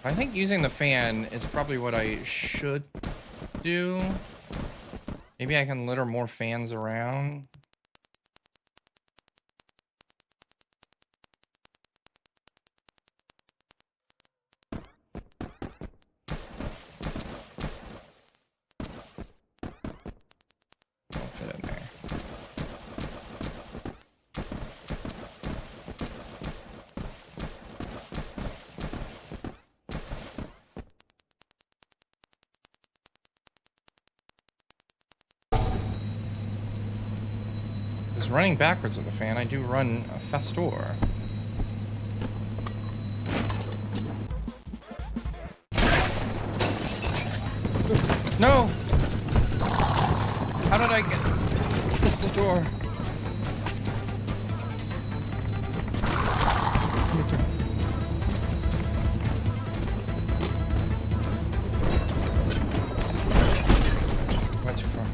I think using the fan is probably what I should do. Maybe I can litter more fans around. Don't fit in there. Running backwards with the fan, I do run a Festor. No! How did I get this the door? Went too far.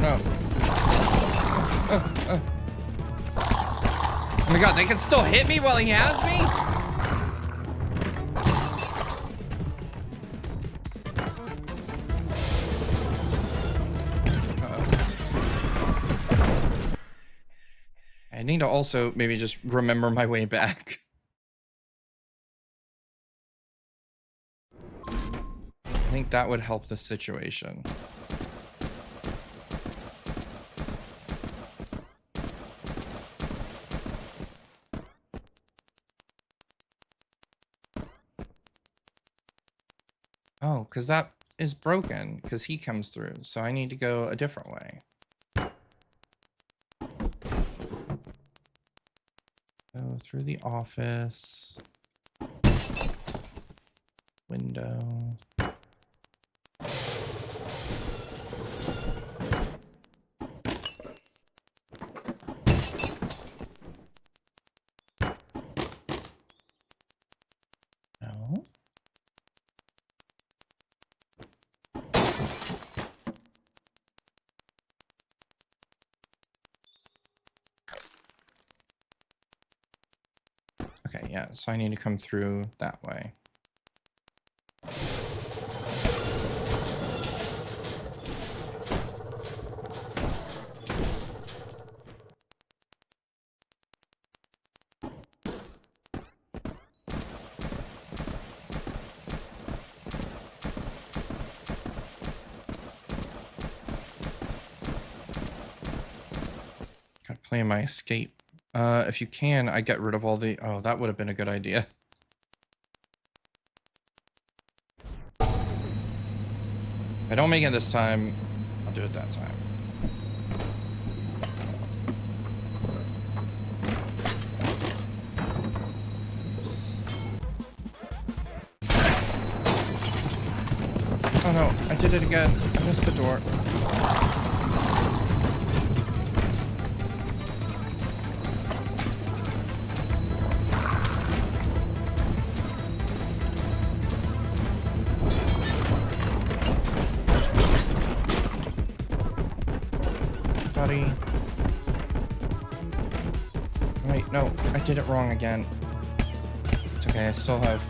No. Oh my god, they can still hit me while he has me? I need to also maybe just remember my way back. I think that would help the situation. Oh, because that is broken because he comes through. So I need to go a different way. Go through the office. Window. No. Okay, yeah, so I need to come through that way. Gotta play my escape. If you can, I get rid of all the... Oh, that would have been a good idea. If I don't make it this time, I'll do it that time. Oh no, I did it again. I missed the door. Buddy. Wait, no, I did it wrong again. It's okay, I still have...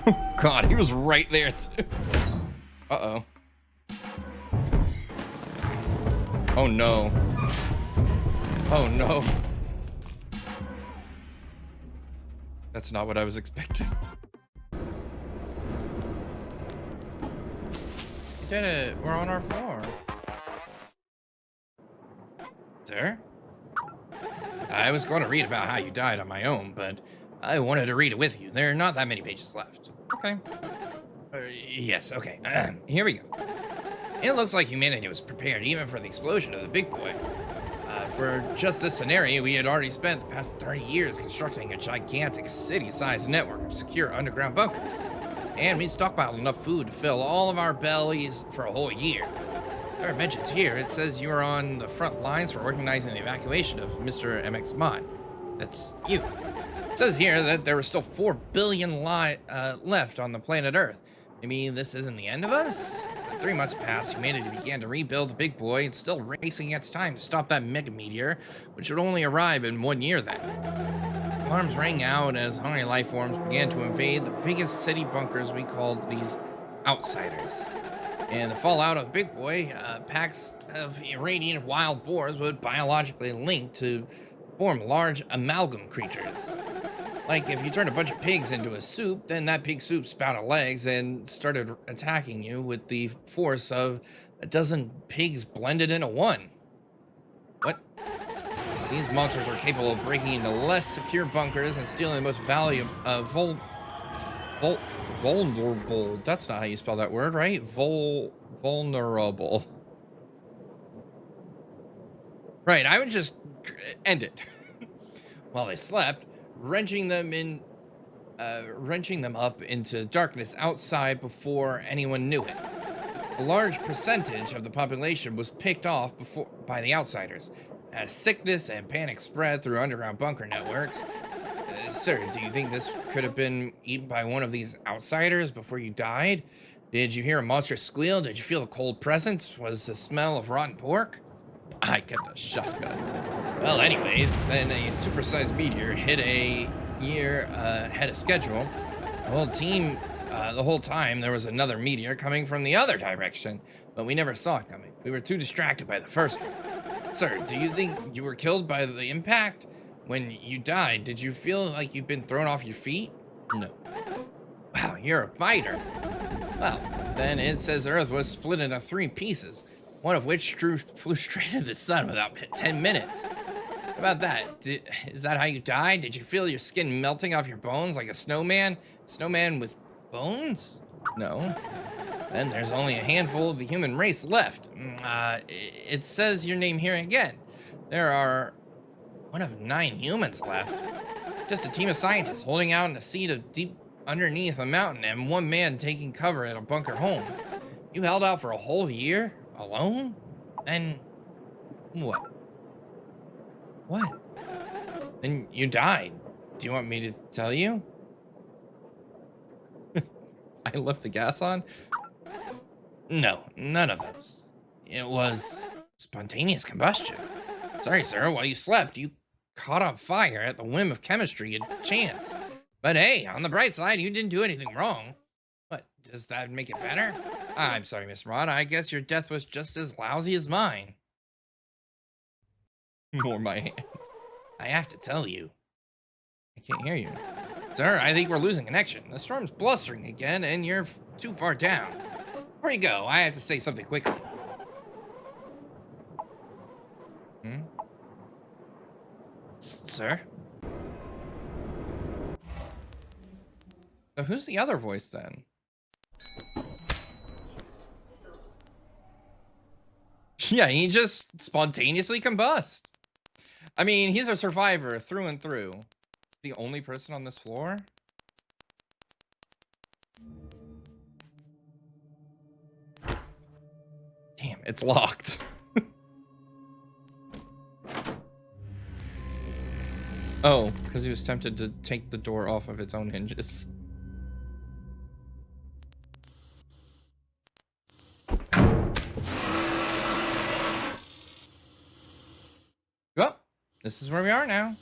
Oh god, he was right there too. Uh-oh. Oh no. Oh no. That's not what I was expecting. We did it. We're on our floor. Sir? I was going to read about how you died on my own, but I wanted to read it with you. There are not that many pages left. Okay. Yes, okay. Here we go. It looks like humanity was prepared even for the explosion of the big boy. For just this scenario, we had already spent the past 30 years constructing a gigantic city-sized network of secure underground bunkers. And we stockpiled enough food to fill all of our bellies for a whole year. There are mentions here. It says you are on the front lines for organizing the evacuation of Mr. MX Mod. That's you. It says here that there were still 4 billion left on the planet Earth. Maybe this isn't the end of us? 3 months passed, humanity began to rebuild the big boy. It's still racing against time to stop that mega meteor, which would only arrive in 1 year then. Alarms rang out as hungry life forms began to invade the biggest city bunkers. We called these outsiders. And the fallout of Big Boy, packs of irradiated wild boars would biologically link to form large amalgam creatures. Like if you turned a bunch of pigs into a soup, then that pig soup spouted legs and started attacking you with the force of a dozen pigs blended into one. What? These monsters were capable of breaking into less secure bunkers and stealing the most valuable, vulnerable. That's not how you spell that word, right? Vulnerable. Right, I would just end it. While they slept, wrenching them up into darkness outside before anyone knew it. A large percentage of the population was picked off by the outsiders. As sickness and panic spread through underground bunker networks, sir, do you think this could have been eaten by one of these outsiders before you died? Did you hear a monstrous squeal? Did you feel a cold presence? Was the smell of rotten pork? I kept a shotgun. Well, anyways, then a supersized meteor hit a year ahead of schedule. The whole time, there was another meteor coming from the other direction, but we never saw it coming. We were too distracted by the first one. Sir, do you think you were killed by the impact? When you died, did you feel like you'd been thrown off your feet? No. Wow, you're a fighter. Well, then it says Earth was split into 3 pieces, one of which flew straight into the sun without 10 minutes. How about that? Is that how you died? Did you feel your skin melting off your bones like a snowman? Snowman with bones? No. Then there's only a handful of the human race left. It says your name here again. There are 1 of 9 humans left. Just a team of scientists holding out in a seat of deep underneath a mountain and 1 man taking cover at a bunker home. You held out for a whole year? Alone? And what? What? And you died. Do you want me to tell you? I left the gas on? No, none of those. It was spontaneous combustion. Sorry, sir, while you slept, you caught on fire at the whim of chemistry and chance. But hey, on the bright side, you didn't do anything wrong. What, does that make it better? I'm sorry, Miss Rod. I guess your death was just as lousy as mine. More my hands. I have to tell you. I can't hear you. Sir, I think we're losing connection. The storm's blustering again, and you're too far down. Before you go, I have to say something quickly. Sir? So who's the other voice then? Yeah, he just spontaneously combust. I mean, he's a survivor through and through. The only person on this floor? Damn, it's locked. Oh, because he was tempted to take the door off of its own hinges. Well, this is where we are now.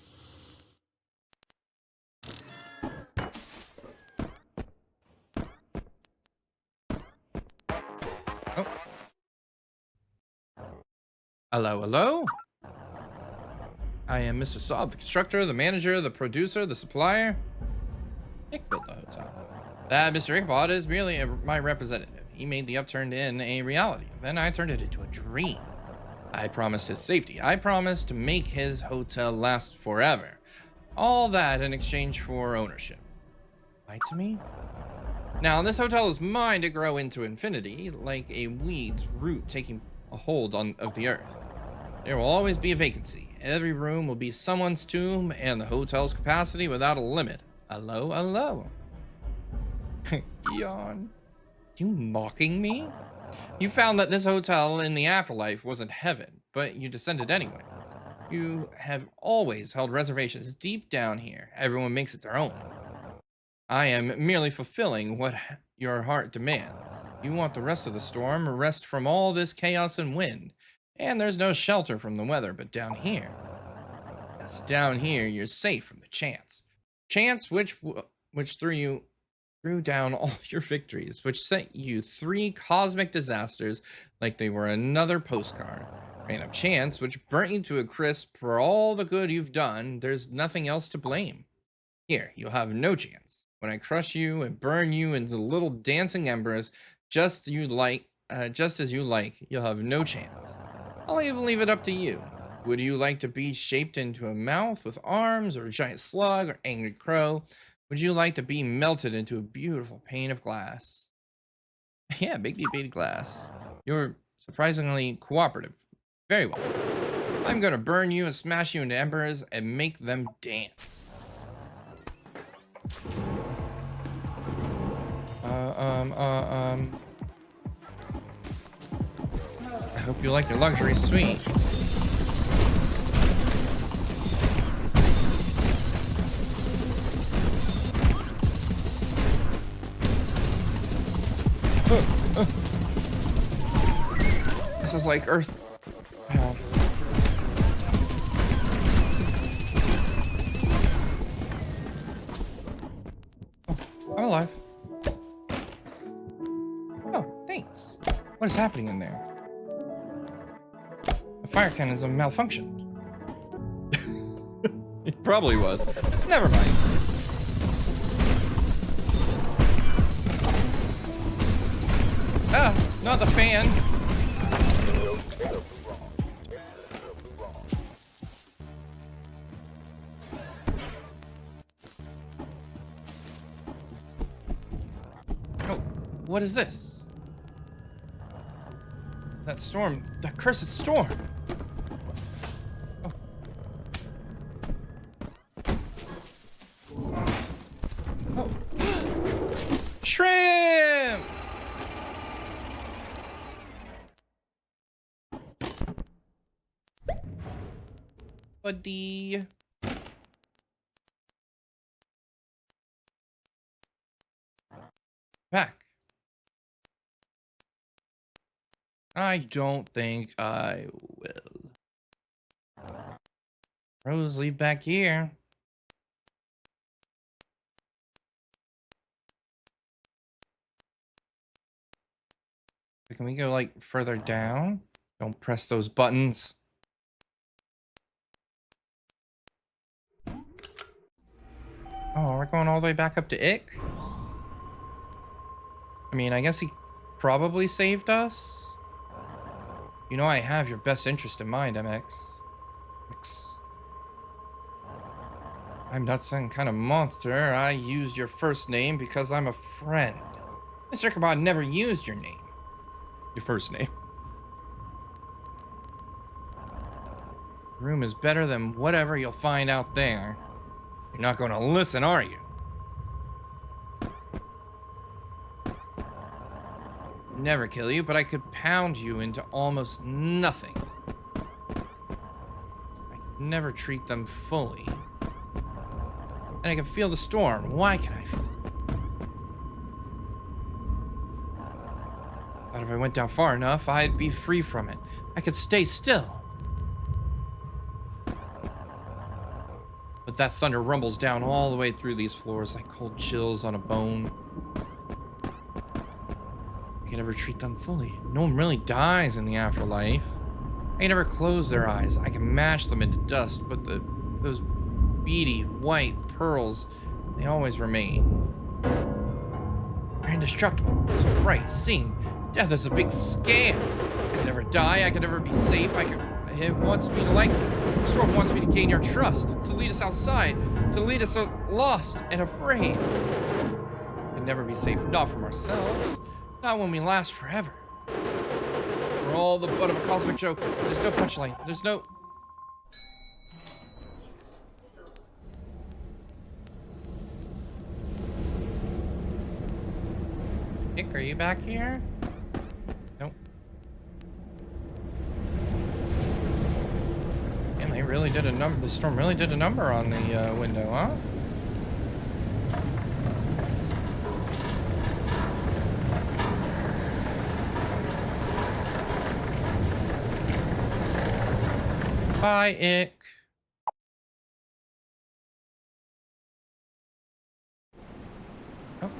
Oh. Hello, hello? I am Mr. Saab, the constructor, the manager, the producer, the supplier. Nick built the hotel. That Mr. Ichabod is merely my representative. He made the Upturned Inn a reality. Then I turned it into a dream. I promised his safety. I promised to make his hotel last forever. All that in exchange for ownership. Lie to me? Now, this hotel is mine to grow into infinity, like a weed's root taking a hold of the earth. There will always be a vacancy. Every room will be someone's tomb, and the hotel's capacity without a limit. Hello, hello. Yawn. You mocking me? You found that this hotel in the afterlife wasn't heaven, but you descended anyway. You have always held reservations deep down here. Everyone makes it their own. I am merely fulfilling what your heart demands. You want the rest of the storm, rest from all this chaos and wind. And there's no shelter from the weather, but down here. Yes, down here, you're safe from the chance. Chance which threw down all your victories, which sent you 3 cosmic disasters like they were another postcard. Random chance, which burnt you to a crisp for all the good you've done. There's nothing else to blame. Here, you'll have no chance. When I crush you and burn you into little dancing embers, just as you like, you'll have no chance. I'll even leave it up to you. Would you like to be shaped into a mouth with arms, or a giant slug, or angry crow? Would you like to be melted into a beautiful pane of glass? Yeah, big deep bead glass. You're surprisingly cooperative. Very well. I'm gonna burn you and smash you into embers and make them dance. I hope you like your luxury suite. This is like Earth. Oh. I'm alive. Oh, thanks. What is happening in there? The fire cannons have malfunctioned. It probably was. Never mind. Ah, not the fan. Oh, what is this? That storm, that cursed storm. Oh. Shrimp! Buddy. Back. I don't think I will. Rose, leave back here. Can we go like further down? Don't press those buttons. Oh, we're going all the way back up to Ick? I mean, I guess he probably saved us. You know I have your best interest in mind, MX. I'm not some kind of monster. I used your first name because I'm a friend. Mr. Kabod never used your name. Your first name. The room is better than whatever you'll find out there. You're not going to listen, are you? Never kill you, but I could pound you into almost nothing. I could never treat them fully. And I can feel the storm. Why can I feel it? But if I went down far enough, I'd be free from it. I could stay still. But that thunder rumbles down all the way through these floors like cold chills on a bone. I can never treat them fully. No one really dies in the afterlife. I can never close their eyes. I can mash them into dust, but those beady white pearls, they always remain. They're indestructible. So bright, seeing death is a big scam. I can never die. I can never be safe. It wants me to like you. The storm wants me to gain your trust, to lead us outside, to lead us lost and afraid. We can never be safe, not from ourselves, not when we last forever. We're all the butt of a cosmic joke. There's no punchline. There's no... Nick, are you back here? Nope. And they really did a number. The storm really did a number on the window, huh? Bye, Ick. Oh.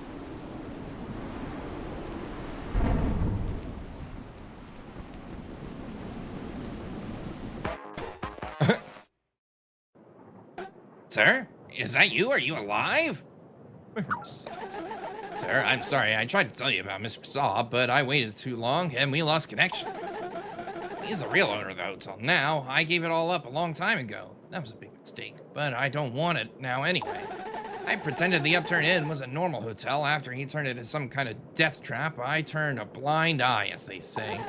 Sir, is that you? Are you alive? Sir, I'm sorry. I tried to tell you about Mr. Saw, but I waited too long and we lost connection. He's the real owner of the hotel now. I gave it all up a long time ago. That was a big mistake, but I don't want it now anyway. I pretended the Upturn Inn was a normal hotel after he turned it into some kind of death trap. I turned a blind eye, as they say.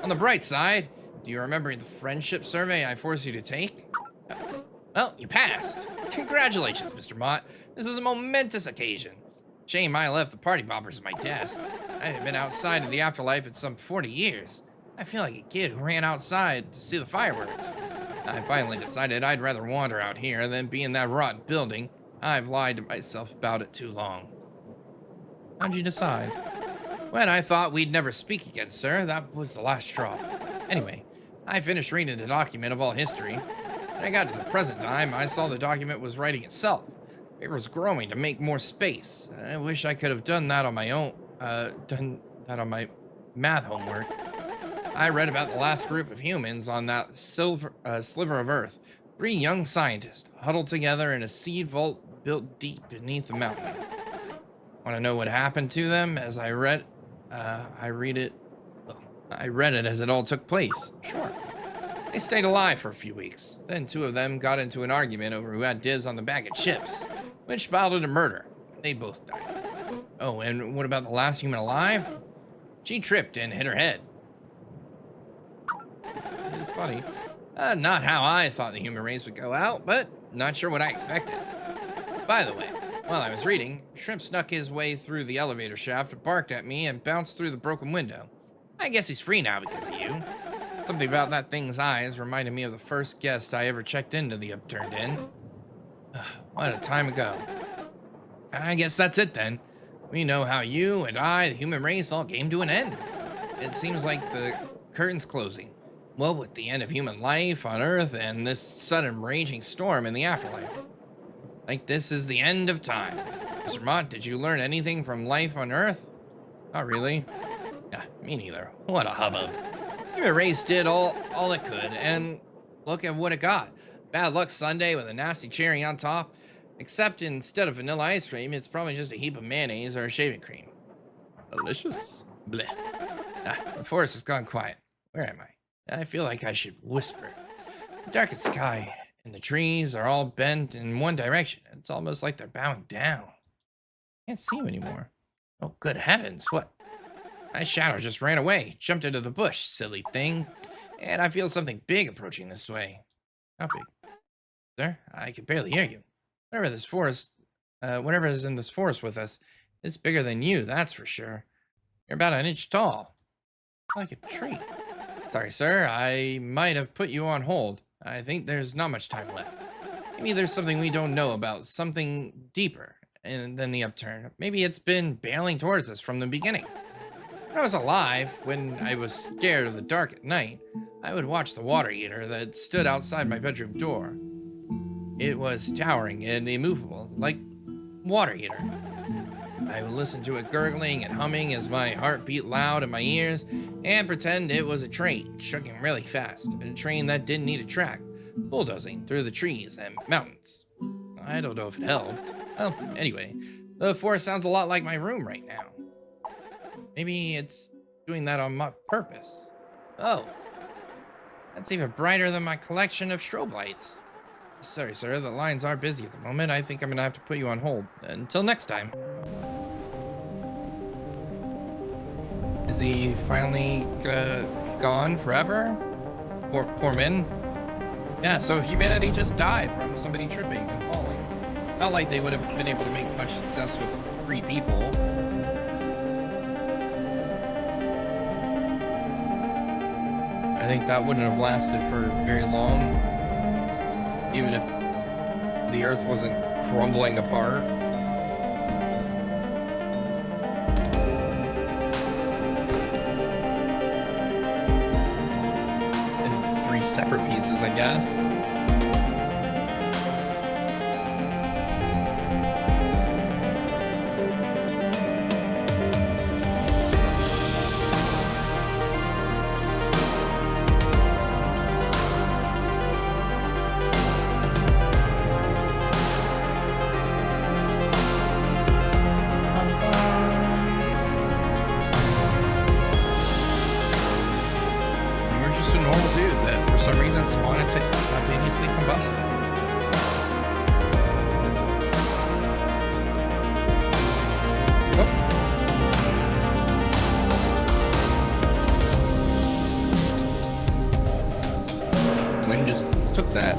On the bright side, do you remember the friendship survey I forced you to take? Well, you passed. Congratulations, Mr. Mott. This is a momentous occasion. Shame I left the party poppers at my desk. I haven't been outside of the afterlife in some 40 years. I feel like a kid who ran outside to see the fireworks. I finally decided I'd rather wander out here than be in that rotten building. I've lied to myself about it too long. How'd you decide? When I thought we'd never speak again, sir, that was the last straw. Anyway, I finished reading the document of all history. When I got to the present time, I saw the document was writing itself. It was growing to make more space. I wish I could have done that on my own, on my math homework. I read about the last group of humans on that sliver of Earth. 3 young scientists huddled together in a seed vault built deep beneath the mountain. Want to know what happened to them as I read it as it all took place. Sure. They stayed alive for a few weeks. Then 2 of them got into an argument over who had dibs on the bag of chips, which spiraled into murder. They both died. Oh, and what about the last human alive? She tripped and hit her head. It's funny. Not how I thought the human race would go out, but not sure what I expected. By the way, while I was reading, Shrimp snuck his way through the elevator shaft, barked at me, and bounced through the broken window. I guess he's free now because of you. Something about that thing's eyes reminded me of the first guest I ever checked into the Upturned Inn. What a time ago. I guess that's it then. We know how you and I, the human race, all came to an end. It seems like the curtain's closing. Well, with the end of human life on Earth and this sudden raging storm in the afterlife. Like this is the end of time. Mr. Mott, did you learn anything from life on Earth? Not really. Yeah, me neither. What a hubbub. Human race did all it could, and look at what it got. Bad luck sundae with a nasty cherry on top. Except instead of vanilla ice cream, it's probably just a heap of mayonnaise or shaving cream. Delicious. Blech. The forest has gone quiet. Where am I? I feel like I should whisper. The darkest sky and the trees are all bent in one direction. It's almost like they're bowing down. Can't see them anymore. Oh, good heavens, what? My shadow just ran away, jumped into the bush, silly thing. And I feel something big approaching this way. How big? Sir, I can barely hear you. Whatever is in this forest with us, it's bigger than you, that's for sure. You're about an inch tall. Like a tree. Sorry, sir, I might have put you on hold. I think there's not much time left. Maybe there's something we don't know about, something deeper than the upturn. Maybe it's been bailing towards us from the beginning. When I was alive, when I was scared of the dark at night, I would watch the water eater that stood outside my bedroom door. It was towering and immovable, like water heater. I would listen to it gurgling and humming as my heart beat loud in my ears and pretend it was a train chugging really fast, a train that didn't need a track, bulldozing through the trees and mountains. I don't know if it helped. Well, anyway, the forest sounds a lot like my room right now. Maybe it's doing that on purpose. Oh, that's even brighter than my collection of strobe lights. Sorry, sir, the lines are busy at the moment. I think I'm gonna have to put you on hold. Until next time. Is he finally gone forever? Poor Min? Yeah, so humanity just died from somebody tripping and falling. Not like they would have been able to make much success with 3 people. I think that wouldn't have lasted for very long. even if the Earth wasn't crumbling apart. In 3 separate pieces, I guess. Wind just took that.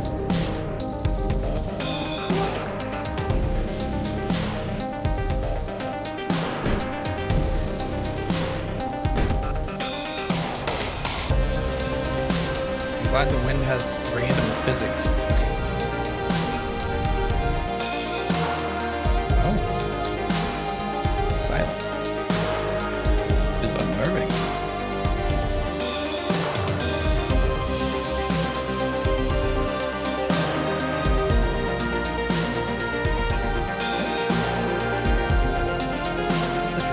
I'm glad the wind has random physics. Oh. Silence is unnerving.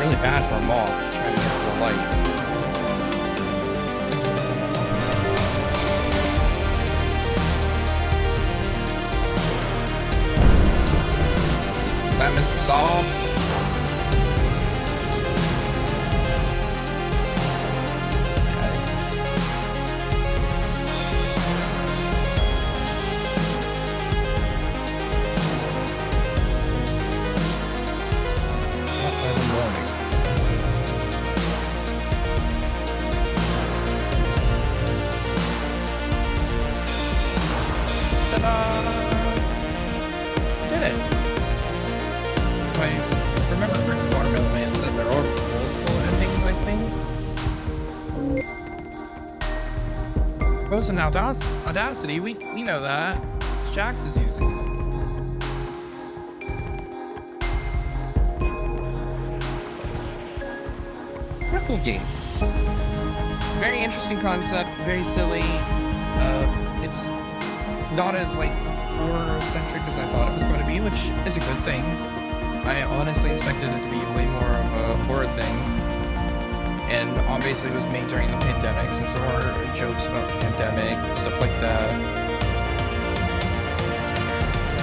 Really bad for a moth trying to get to the light. Is that Mr. Saul? Did it? If I remember correctly, Watermelon Man said there are multiple endings, I think. Rose and Audacity, we know that. Jax is using it. What a cool game. Very interesting concept, very silly. It's not as like horror-centric as I thought it was going to be, which is a good thing. I honestly expected it to be way more of a horror thing, and obviously it was made during the pandemic, since there were jokes about the pandemic and stuff like that.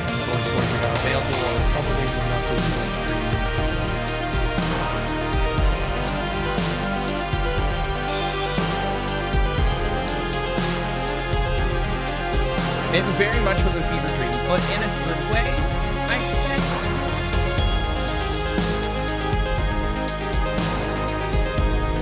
Of course, they're not available or probably not available. It very much was a fever dream, but in a